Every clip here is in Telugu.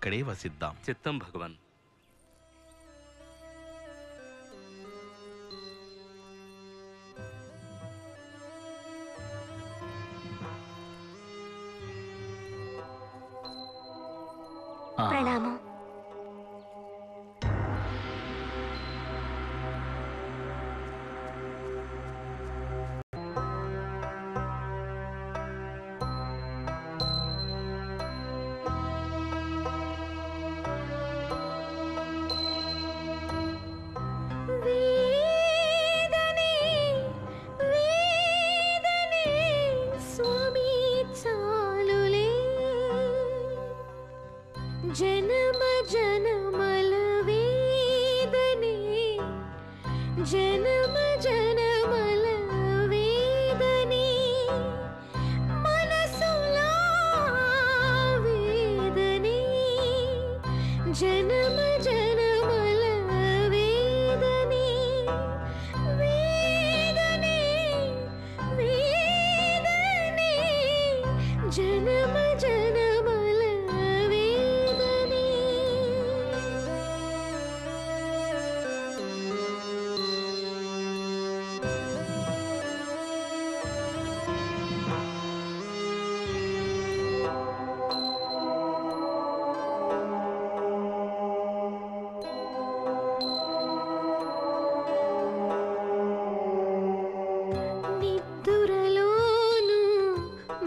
ఇక్కడే వసిద్దాం. చిత్తం భగవాన్. ప్రణామం. జనమ జనమల వేదనే, జనమ జనమల వేదనే, మనసులా వేదనే, జనమ జనమల వేదనే, వేదనే వేదనే, జనమ జనమల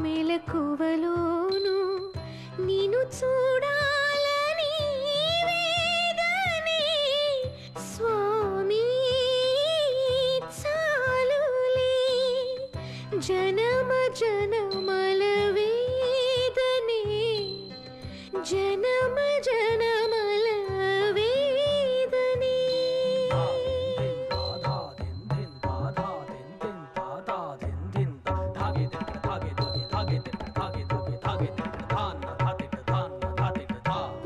మెలకువలోను నిన్ను చూడాలని వేదనే, స్వామి చాలులే, జనమ జనమల వేదనే, జనమ జనమల వేదనే.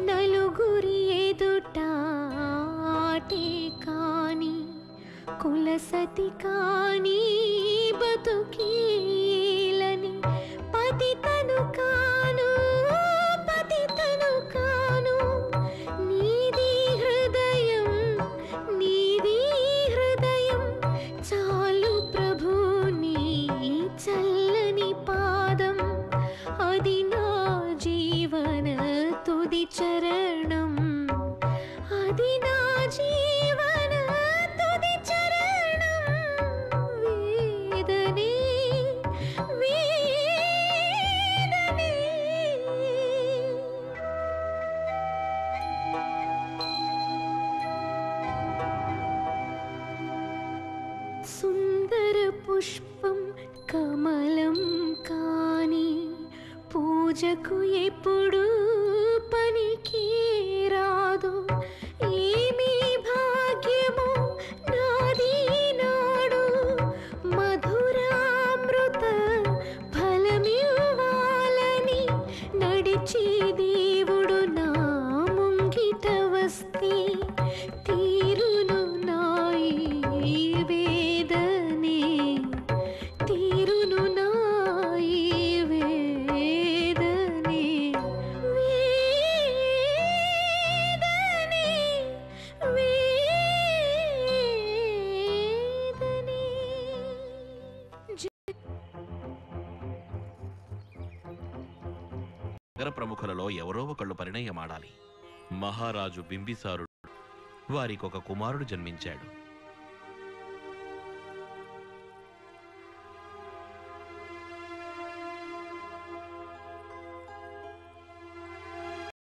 నలుగురి ఎదుటాటే కాని కులసతి కాని బతుకీలని, పతితను కాను పతితను కాను, నీది హృదయం నీది హృదయం, చాలు ప్రభు నీ చల్లని పాదం, అది నా జీవన తుది చరణం, అది నా జీవన తుది చరణం, వేదనే వేదనే. సుందర పుష్పం కమలం కాని పూజకు ఎప్పుడు పనికి రాదు, ఏమీ భాగ్యము నాది నాడు, మధురామృత ఫలమివ్వాలని నడిచి దేవుడు నా ముంగిట వస్తే, తీరును నాయి వేదనే, తీరును నాయి వేదనే, వేదనే వేదనే. నగర ప్రముఖులలో ఎవరో ఒకళ్ళు పరిణయమాడాలి. మహారాజు బింబిసారుడు వారికొక కుమారుడు జన్మించాడు.